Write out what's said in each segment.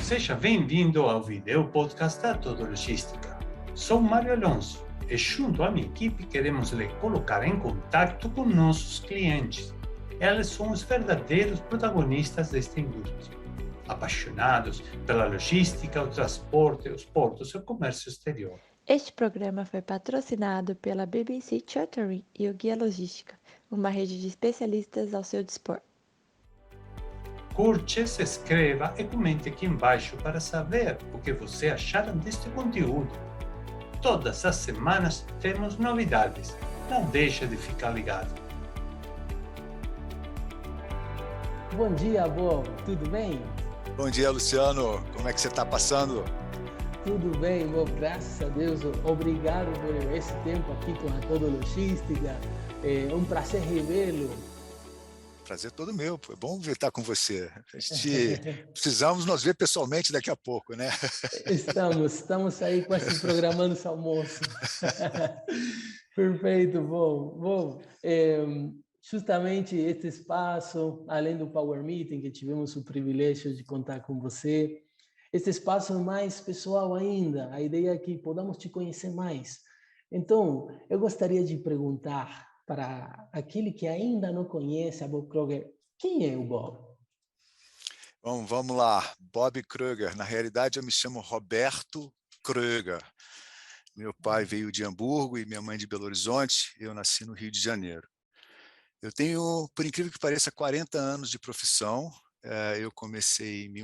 Seja bem-vindo ao vídeo podcast da Todo Logística. Sou Mário Alonso e, junto à minha equipe, queremos lhe colocar em contato com nossos clientes. Eles são os verdadeiros protagonistas desta indústria, apaixonados pela logística, o transporte, os portos e o comércio exterior. Este programa foi patrocinado pela BBC Chartering e o Guia Logística, uma rede de especialistas ao seu dispor. Curte, se inscreva e comente aqui embaixo para saber o que você acharam deste conteúdo. Todas as semanas temos novidades. Não deixe de ficar ligado. Bom dia, Bob. Tudo bem? Bom dia, Luciano. Como é que você está passando? Tudo bem, Bob. Graças a Deus. Obrigado por esse tempo aqui com a Todo Logística. É um prazer revê-lo. Prazer todo meu. É bom estar com você. Precisamos nos ver pessoalmente daqui a pouco, né? Estamos aí quase programando esse almoço. Perfeito, bom. Justamente este espaço, além do Power Meeting, que tivemos o privilégio de contar com você, este espaço mais pessoal ainda, a ideia é que podamos te conhecer mais. Então, eu gostaria de perguntar para aquele que ainda não conhece a Bob Kruger, quem é o Bob? Bom, vamos lá. Bob Kruger. Na realidade, eu me chamo Roberto Kruger. Meu pai veio de Hamburgo e minha mãe de Belo Horizonte. Eu nasci no Rio de Janeiro. Eu tenho, por incrível que pareça, 40 anos de profissão. Eu comecei em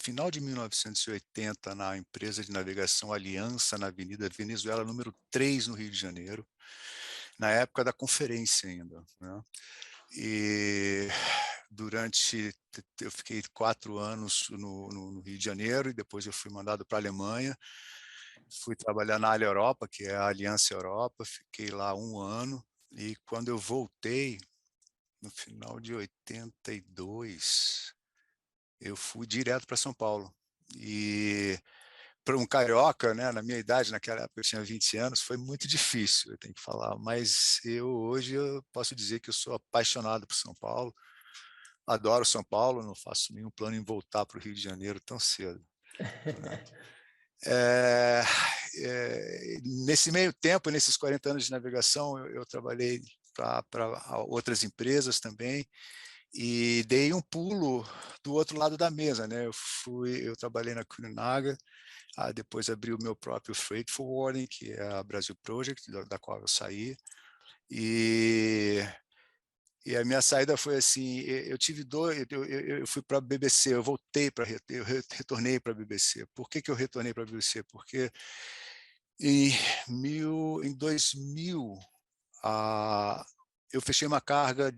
final de 1980 na empresa de navegação Aliança, na Avenida Venezuela, número 3, no Rio de Janeiro, na época da conferência ainda, né? E eu fiquei 4 anos no Rio de Janeiro e depois eu fui mandado para a Alemanha. Fui trabalhar na Allia Europa, que é a Aliança Europa, fiquei lá 1 ano. E quando eu voltei, no final de 82, eu fui direto para São Paulo. E para um carioca, né, na minha idade, naquela época eu tinha 20 anos, foi muito difícil, eu tenho que falar. Mas hoje eu posso dizer que eu sou apaixonado por São Paulo, adoro São Paulo, não faço nenhum plano em voltar para o Rio de Janeiro tão cedo. Né? Nesse meio tempo, nesses 40 anos de navegação, eu trabalhei para outras empresas também e dei um pulo do outro lado da mesa, né? Eu trabalhei na Kuehne+Nagel, depois abri o meu próprio Freight Forwarding, que é a Brasil Project, da qual eu saí, e a minha saída foi assim, eu fui para a BBC, eu retornei para a BBC. Por que eu retornei para a BBC? Porque em 2000, eu fechei uma carga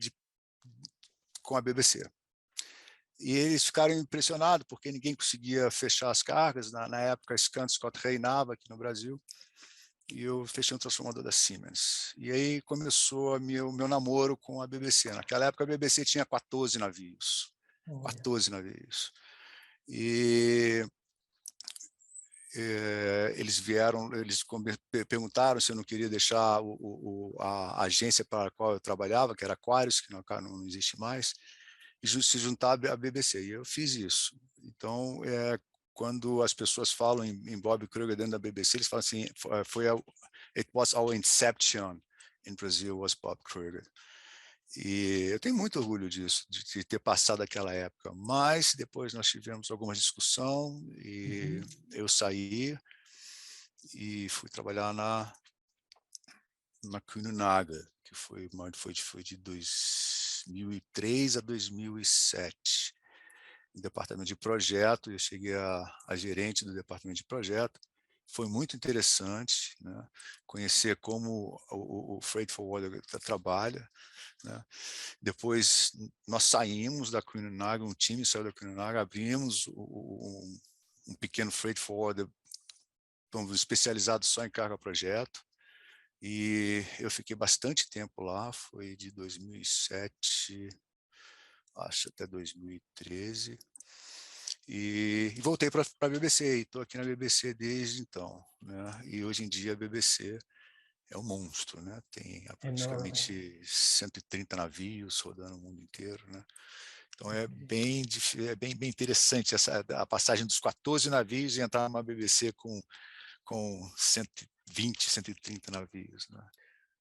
com a BBC. E eles ficaram impressionados, porque ninguém conseguia fechar as cargas. Na época, a Scanscott reinava aqui no Brasil, e eu fechei um transformador da Siemens. E aí começou o meu namoro com a BBC. Naquela época, a BBC tinha 14 navios. 14 navios. E eles perguntaram se eu não queria deixar a agência para a qual eu trabalhava, que era Aquarius, que não existe mais, e se juntar à BBC. E eu fiz isso. Então, quando as pessoas falam em Bob Kruger dentro da BBC, eles falam assim, it was our inception in Brazil, was Bob Kruger. E eu tenho muito orgulho disso, de ter passado aquela época. Mas depois nós tivemos alguma discussão e eu saí e fui trabalhar na Kuehne+Nagel, que foi de 2003 a 2007. No departamento de projeto, eu cheguei a gerente do departamento de projeto. Foi muito interessante, né, conhecer como o Freight Forwarder trabalha, né. Depois nós saímos da Kuehne+Nagel, um time saiu da Kuehne+Nagel, abrimos um pequeno Freight Forwarder especializado só em carga projeto, e eu fiquei bastante tempo lá, foi de 2007, acho, até 2013. E voltei para a BBC, e estou aqui na BBC desde então, né? E hoje em dia a BBC é um monstro, né? Tem Enorme. praticamente 130 navios rodando o mundo inteiro, né? Então é bem interessante a passagem dos 14 navios e entrar numa BBC com 120, 130 navios, né?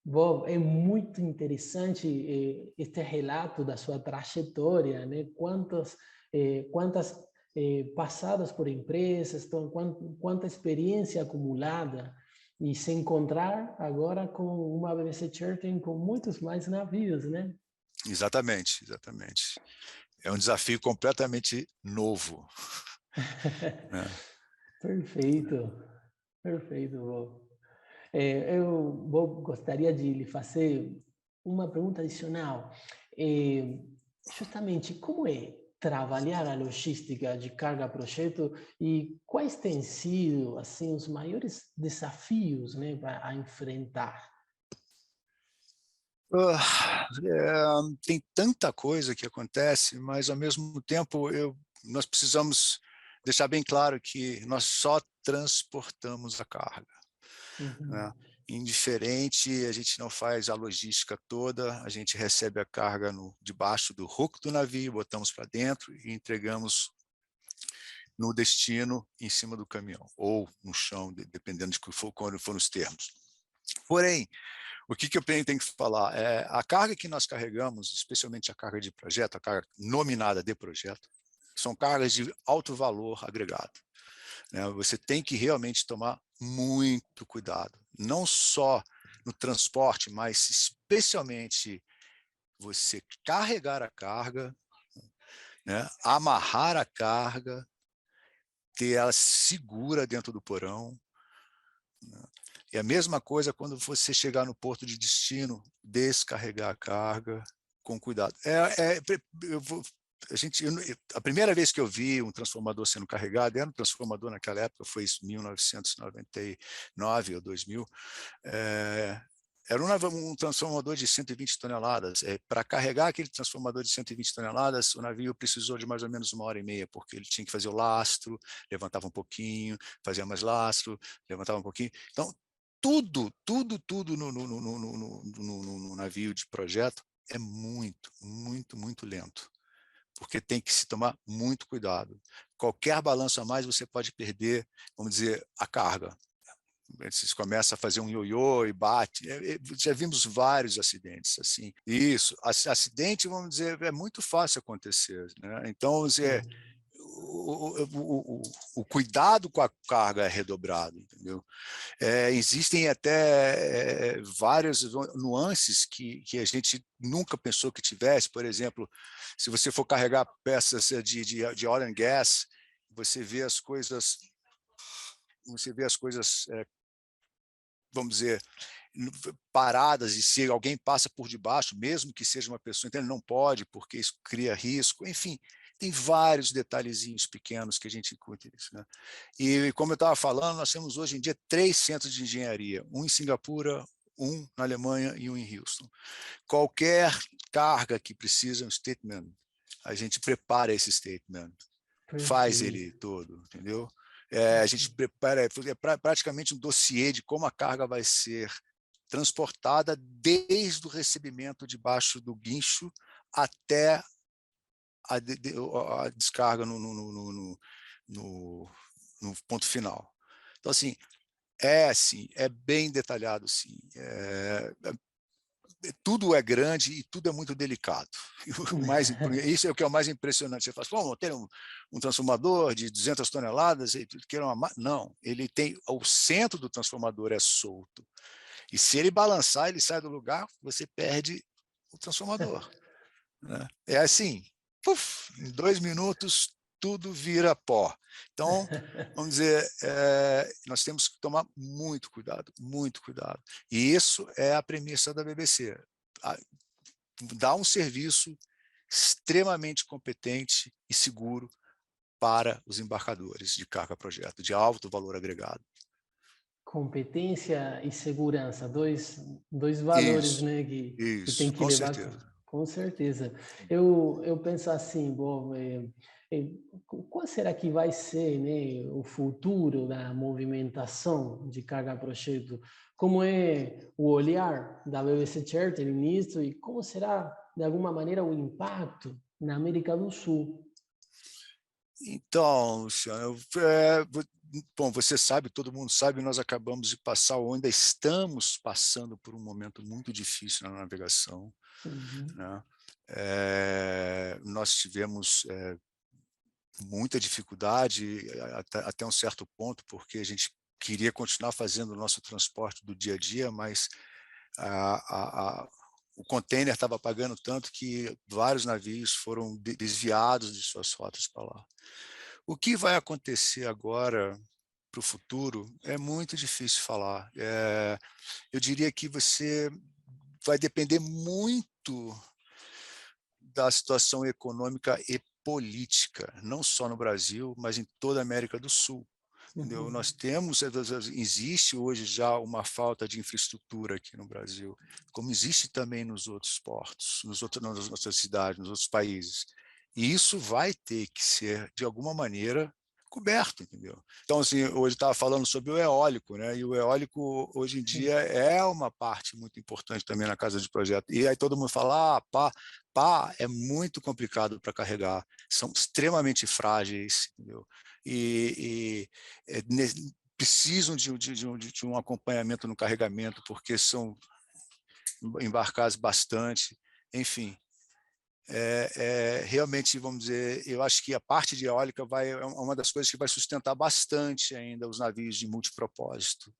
Bob, é muito interessante este relato da sua trajetória, né? Quantas passadas por empresas, então, quanta experiência acumulada e se encontrar agora com uma BBC Chartering com muitos mais navios, né? Exatamente. É um desafio completamente novo, né? Perfeito, perfeito, Bob. Eu gostaria de lhe fazer uma pergunta adicional. Justamente, como é trabalhar a logística de carga projeto e quais têm sido assim os maiores desafios, né, a enfrentar? Tem tanta coisa que acontece, mas ao mesmo tempo nós precisamos deixar bem claro que nós só transportamos a carga, né? Uhum. Indiferente, a gente não faz a logística toda, a gente recebe a carga debaixo do hook do navio, botamos para dentro e entregamos no destino em cima do caminhão, ou no chão, dependendo de quando for os termos. Porém, o que eu tenho que falar? A carga que nós carregamos, especialmente a carga de projeto, a carga nominada de projeto, são cargas de alto valor agregado, né? Você tem que realmente tomar muito cuidado, não só no transporte, mas especialmente você carregar a carga, né? Amarrar a carga, ter ela segura dentro do porão, né? E a mesma coisa quando você chegar no porto de destino, descarregar a carga com cuidado. A primeira vez que eu vi um transformador sendo carregado, era um transformador naquela época, foi em 1999 ou 2000, era um transformador de 120 toneladas. Para carregar aquele transformador de 120 toneladas, o navio precisou de mais ou menos 1h30, porque ele tinha que fazer o lastro, levantava um pouquinho, fazia mais lastro, levantava um pouquinho. Então, tudo no navio de projeto é muito, muito, muito lento, porque tem que se tomar muito cuidado. Qualquer balanço a mais, você pode perder, vamos dizer, a carga. Você começa a fazer um ioiô e bate. Já vimos vários acidentes assim. Isso, acidente, vamos dizer, é muito fácil acontecer, né? Então, o cuidado com a carga é redobrado, entendeu? Existem até várias nuances que a gente nunca pensou que tivesse. Por exemplo, se você for carregar peças de oil and gas, você vê as coisas, vamos dizer, paradas, e se alguém passa por debaixo, mesmo que seja uma pessoa, então ele não pode, porque isso cria risco. Enfim, tem vários detalhezinhos pequenos que a gente encontra isso, né? E como eu estava falando, nós temos hoje em dia 3 centros de engenharia, um em Singapura, um na Alemanha e um em Houston. Qualquer carga que precisa um statement, a gente prepara esse statement, faz Perfeito. ele todo, entendeu? A gente prepara praticamente um dossiê de como a carga vai ser transportada desde o recebimento debaixo do guincho até a descarga no ponto final. Então, assim, é bem detalhado, sim. Tudo é grande e tudo é muito delicado. Isso é o que é o mais impressionante. Você fala, vamos ter um transformador de 200 toneladas? Não, ele tem, o centro do transformador é solto. E se ele balançar, ele sai do lugar, você perde o transformador, né? É assim, puff, em 2 minutos, tudo vira pó. Então, vamos dizer, nós temos que tomar muito cuidado, muito cuidado. E isso é a premissa da BBC. Dar um serviço extremamente competente e seguro para os embarcadores de carga projeto, de alto valor agregado. Competência e segurança, dois valores, Isso, né, que tem isso, que com levar certeza. com certeza. Eu penso assim, bom, Qual será que vai ser, né, o futuro da movimentação de carga projeto? Como é o olhar da BBC Chartering nisso e como será, de alguma maneira, o impacto na América do Sul? Então, Luciano, bom, você sabe, todo mundo sabe, nós acabamos de passar, ou ainda estamos passando por um momento muito difícil na navegação, Uhum. né? Nós tivemos muita dificuldade até um certo ponto, porque a gente queria continuar fazendo o nosso transporte do dia a dia, mas o container estava pagando tanto que vários navios foram desviados de suas rotas para lá. O que vai acontecer agora para o futuro é muito difícil falar. Eu diria que você vai depender muito da situação econômica e política, não só no Brasil, mas em toda a América do Sul. Entendeu? Uhum. Nós temos, existe hoje já uma falta de infraestrutura aqui no Brasil, como existe também nos outros portos, nas outras cidades, nos outros países. E isso vai ter que ser, de alguma maneira, coberto, entendeu? Então, assim, hoje estava falando sobre o eólico, né? E o eólico, hoje em Sim. dia, é uma parte muito importante também na casa de projeto. E aí todo mundo fala, pá é muito complicado para carregar, são extremamente frágeis, entendeu? Precisam de um acompanhamento no carregamento, porque são embarcados bastante, enfim. Realmente, vamos dizer, eu acho que a parte de eólica é uma das coisas que vai sustentar bastante ainda os navios de multipropósito,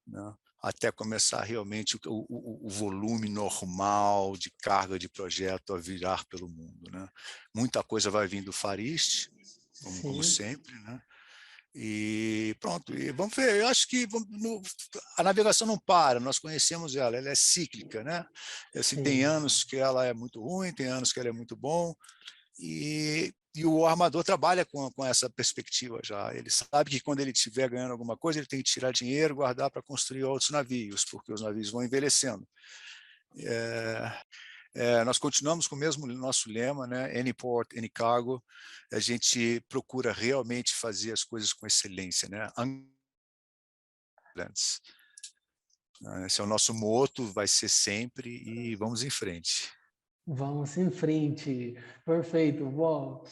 né? Até começar realmente o volume normal de carga de projeto a virar pelo mundo, né? Muita coisa vai vir do Far East, como Sim. sempre, né? E pronto, e vamos ver. Eu acho que a navegação não para, nós conhecemos ela é cíclica, né? Assim, tem Sim. anos que ela é muito ruim, tem anos que ela é muito bom, e o armador trabalha com essa perspectiva já. Ele sabe que quando ele estiver ganhando alguma coisa, ele tem que tirar dinheiro, guardar para construir outros navios, porque os navios vão envelhecendo. Nós continuamos com o mesmo nosso lema, né? Any port, any cargo. A gente procura realmente fazer as coisas com excelência, né? Esse é o nosso moto, vai ser sempre, e vamos em frente. Vamos em frente. Perfeito. Bom,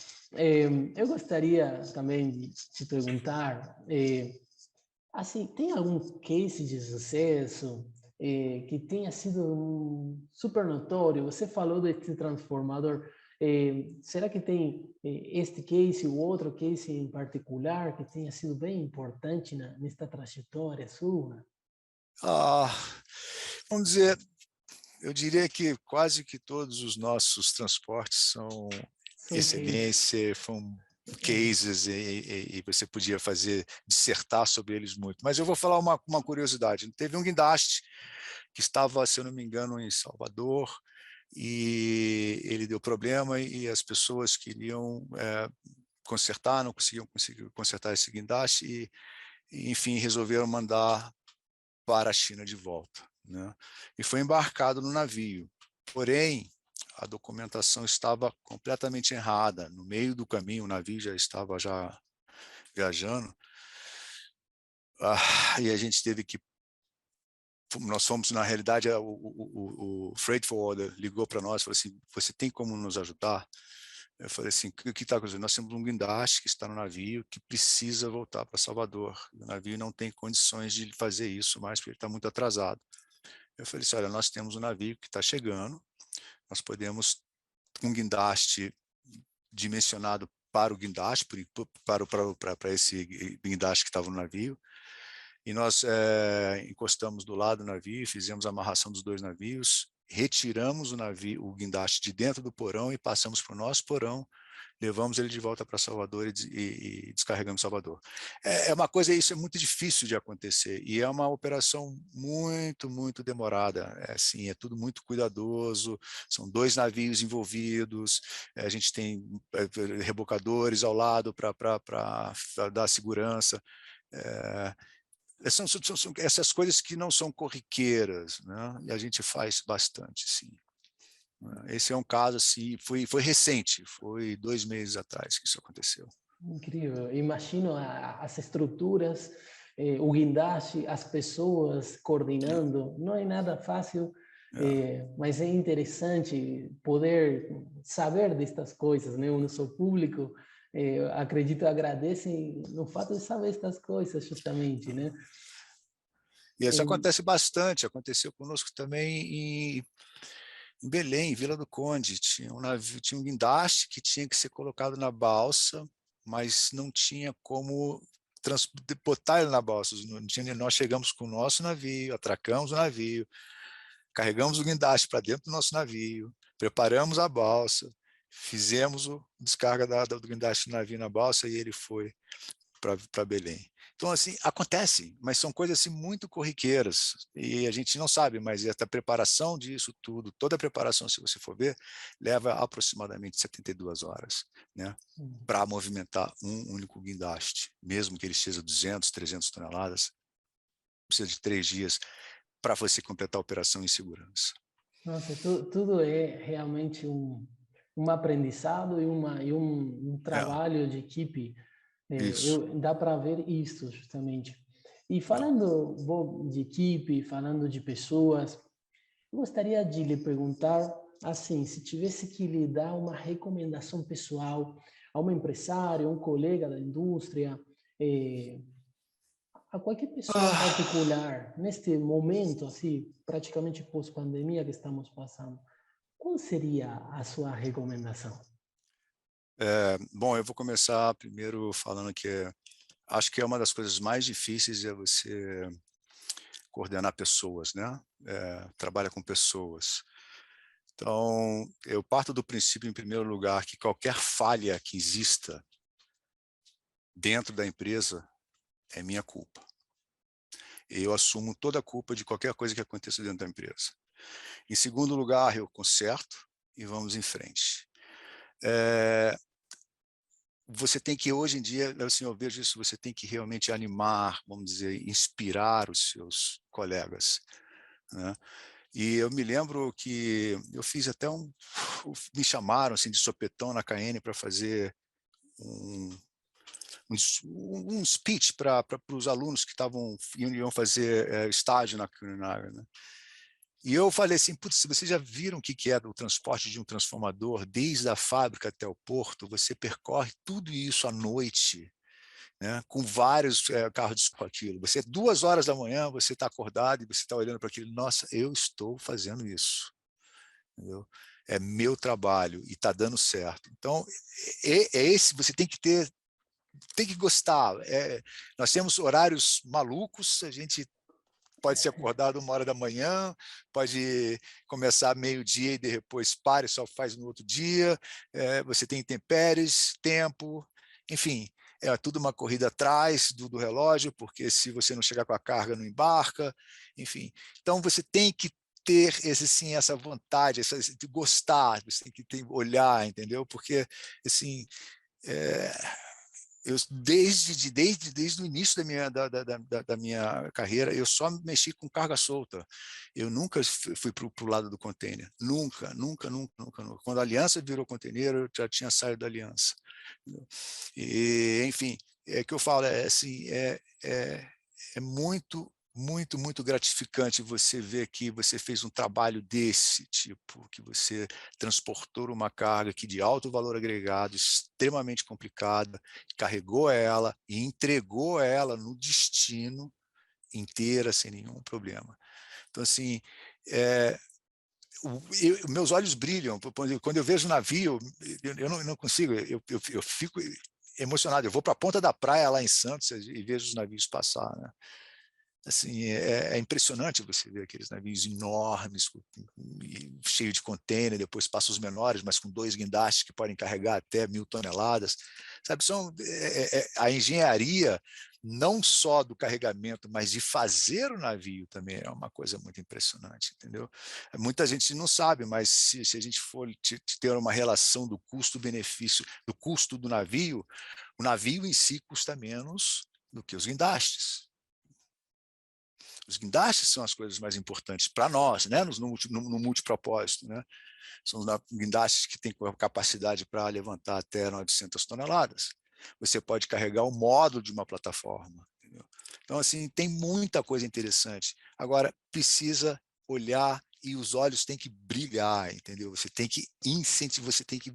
eu gostaria também de te perguntar, assim, tem algum case de sucesso que tenha sido super notório? Você falou desse transformador. Será que tem este case ou outro case em particular que tenha sido bem importante nesta trajetória sua? Ah, vamos dizer, eu diria que quase que todos os nossos transportes são São cases. excelência, foram cases, e você podia dissertar sobre eles muito. Mas eu vou falar uma curiosidade. Teve um guindaste que estava, se eu não me engano, em Salvador, e ele deu problema e as pessoas queriam consertar, não conseguiam consertar esse guindaste enfim, resolveram mandar para a China de volta, né? E foi embarcado no navio. Porém, a documentação estava completamente errada. No meio do caminho, o navio já estava viajando, e a gente teve que nós fomos, na realidade, o freight forwarder ligou para nós e falou assim, você tem como nos ajudar? Eu falei assim, o que está acontecendo? Nós temos um guindaste que está no navio que precisa voltar para Salvador. O navio não tem condições de fazer isso mais, porque ele está muito atrasado. Eu falei assim, olha, nós temos um navio que está chegando, nós podemos, um guindaste dimensionado para o guindaste, para esse guindaste que estava no navio, e nós encostamos do lado do navio, fizemos a amarração dos dois navios, retiramos o guindaste de dentro do porão e passamos para o nosso porão, levamos ele de volta para Salvador e descarregamos Salvador. É uma coisa, isso é muito difícil de acontecer, e é uma operação muito, muito demorada. Assim, é tudo muito cuidadoso, são dois navios envolvidos, a gente tem rebocadores ao lado para dar segurança. São essas coisas que não são corriqueiras, né? E a gente faz bastante, sim. Esse é um caso assim, foi recente, foi 2 meses atrás que isso aconteceu. Incrível. Imagino as estruturas, o guindaste, as pessoas coordenando. Não é nada fácil, mas é interessante poder saber destas coisas, né? O nosso público, acredito, agradece no fato de saber estas coisas, justamente, né? E isso acontece bastante, aconteceu conosco também em Belém, em Vila do Conde. Tinha um navio, tinha um guindaste que tinha que ser colocado na balsa, mas não tinha como botar ele na balsa. Nós chegamos com o nosso navio, atracamos o navio, carregamos o guindaste para dentro do nosso navio, preparamos a balsa, fizemos a descarga do guindaste do navio na balsa e ele foi para Belém. Então, assim, acontece, mas são coisas assim, muito corriqueiras e a gente não sabe, mas a preparação disso tudo, toda a preparação, se você for ver, leva aproximadamente 72 horas, né, para movimentar um único guindaste, mesmo que ele seja 200, 300 toneladas, precisa de 3 dias para você completar a operação em segurança. Nossa, tudo é realmente um aprendizado e um trabalho de equipe. Dá para ver isso, justamente. E falando de equipe, falando de pessoas, eu gostaria de lhe perguntar, assim, se tivesse que lhe dar uma recomendação pessoal a um empresário, a um colega da indústria, a qualquer pessoa em particular, neste momento, assim, praticamente pós-pandemia que estamos passando, qual seria a sua recomendação? Bom, eu vou começar primeiro falando que acho que é uma das coisas mais difíceis é você coordenar pessoas, né? Trabalha com pessoas. Então, eu parto do princípio, em primeiro lugar, que qualquer falha que exista dentro da empresa é minha culpa. Eu assumo toda a culpa de qualquer coisa que aconteça dentro da empresa. Em segundo lugar, eu conserto e vamos em frente. Você tem que, hoje em dia, assim, eu vejo isso, você tem que realmente animar, vamos dizer, inspirar os seus colegas, né? E eu me lembro que eu fiz até me chamaram assim, de sopetão na KN para fazer um speech para os alunos que iam fazer estágio na né? E eu falei assim, putz, vocês já viram o que é o transporte de um transformador desde a fábrica até o porto? Você percorre tudo isso à noite, né, com vários carros com aquilo. Você, 2 horas da manhã, você está acordado e você está olhando para aquilo. Nossa, eu estou fazendo isso. Entendeu? É meu trabalho e está dando certo. Então, esse, você tem que gostar. Nós temos horários malucos, a gente pode ser acordado 1 hora da manhã, pode começar meio-dia e depois para e só faz no outro dia. Você tem intempéries, tempo, enfim, é tudo uma corrida atrás do relógio, porque se você não chegar com a carga, não embarca, enfim. Então, você tem que ter essa vontade, de gostar, você tem que olhar, entendeu? Porque, assim, eu, desde o início da minha carreira, eu só mexi com carga solta. Eu nunca fui para o lado do container. Nunca. Quando a Aliança virou container, eu já tinha saído da Aliança. E, enfim, é que eu falo, assim, é muito gratificante você ver que você fez um trabalho desse tipo, que você transportou uma carga que de alto valor agregado, extremamente complicada, carregou ela e entregou ela no destino inteira, sem nenhum problema. Então, assim, meus olhos brilham quando eu vejo o navio, eu não consigo, eu fico emocionado. Eu vou para a ponta da praia lá em Santos e vejo os navios passar, né? Assim, é impressionante você ver aqueles navios enormes, cheios de container, depois passa os menores, mas com 2 guindastes que podem carregar até 1.000 toneladas. Sabe, a engenharia, não só do carregamento, mas de fazer o navio também é uma coisa muito impressionante, entendeu? Muita gente não sabe, mas se a gente for ter uma relação do custo-benefício, do custo do navio, o navio em si custa menos do que os guindastes. Os guindastes são as coisas mais importantes para nós, né? no multipropósito, né? São os guindastes que têm capacidade para levantar até 900 toneladas. Você pode carregar o módulo de uma plataforma. Entendeu? Então, assim, tem muita coisa interessante. Agora, precisa olhar e os olhos têm que brilhar, entendeu? Você tem que incentivar, você tem que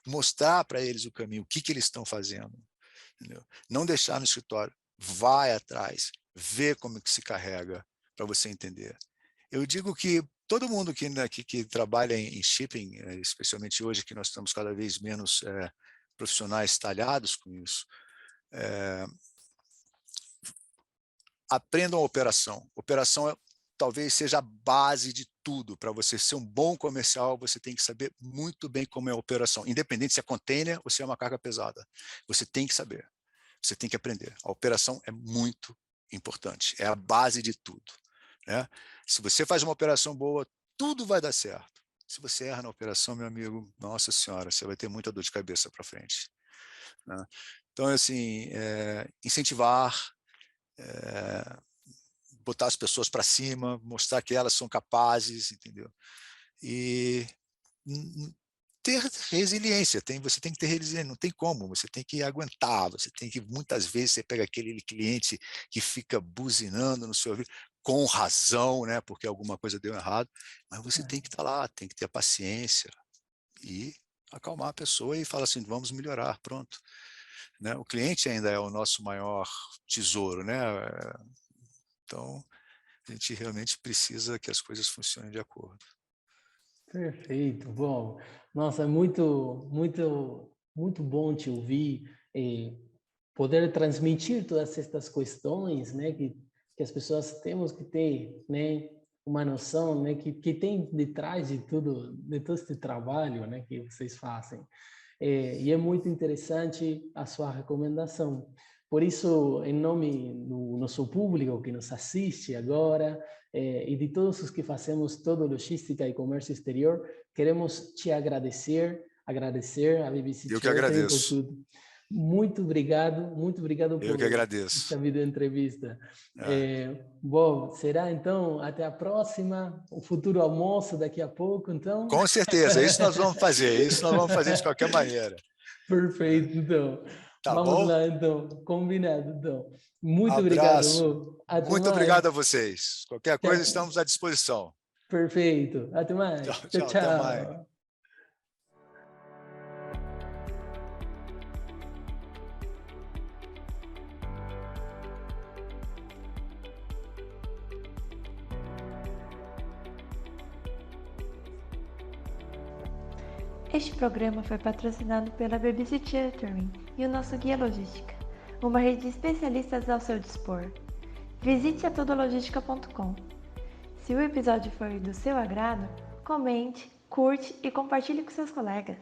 mostrar para eles o caminho, o que eles estão fazendo. Entendeu? Não deixar no escritório, vai atrás, vê como que se carrega para você entender. Eu digo que todo mundo que trabalha em shipping, especialmente hoje que nós estamos cada vez menos profissionais talhados com isso, aprendam a operação. Operação talvez seja a base de tudo. Para você ser um bom comercial, você tem que saber muito bem como é a operação, independente se é container ou se é uma carga pesada. Você tem que saber, você tem que aprender. A operação é muito importante, é a base de tudo. Né? Se você faz uma operação boa, tudo vai dar certo. Se você erra na operação, meu amigo, nossa senhora, você vai ter muita dor de cabeça para frente. Né? Então, assim, incentivar, botar as pessoas para cima, mostrar que elas são capazes, entendeu? E ter resiliência, você tem que ter resiliência, não tem como, você tem que aguentar, você tem que, muitas vezes, você pega aquele cliente que fica buzinando no seu ouvido, com razão, né, porque alguma coisa deu errado, mas você tem que estar lá, tem que ter a paciência e acalmar a pessoa e falar assim, vamos melhorar, pronto. Né? O cliente ainda é o nosso maior tesouro, né? Então, a gente realmente precisa que as coisas funcionem de acordo. Perfeito, bom. Nossa, é muito bom te ouvir, poder transmitir todas estas questões, né, que as pessoas temos que ter, né, uma noção, né, que tem detrás de todo este trabalho, né, que vocês fazem. E é muito interessante a sua recomendação. Por isso, em nome do nosso público que nos assiste agora, e de todos os que fazemos todo logística e comércio exterior, queremos te agradecer a BBC Eu que Chattering agradeço. por tudo. Muito obrigado Eu que por agradeço. esta videoentrevista. Bom, será então até a próxima, o futuro almoço daqui a pouco, então? Com certeza, isso nós vamos fazer de qualquer maneira. Perfeito, então. Tá Vamos bom? lá, então. Combinado, então. Muito Abraço. obrigado, Até Muito mais. obrigado a vocês. Qualquer coisa, estamos à disposição. Perfeito. Até mais. Tchau, até mais. Este programa foi patrocinado pela BBC Chattering e o nosso Guia Logística, uma rede de especialistas ao seu dispor. Visite atodologistica.com. Se o episódio foi do seu agrado, comente, curte e compartilhe com seus colegas.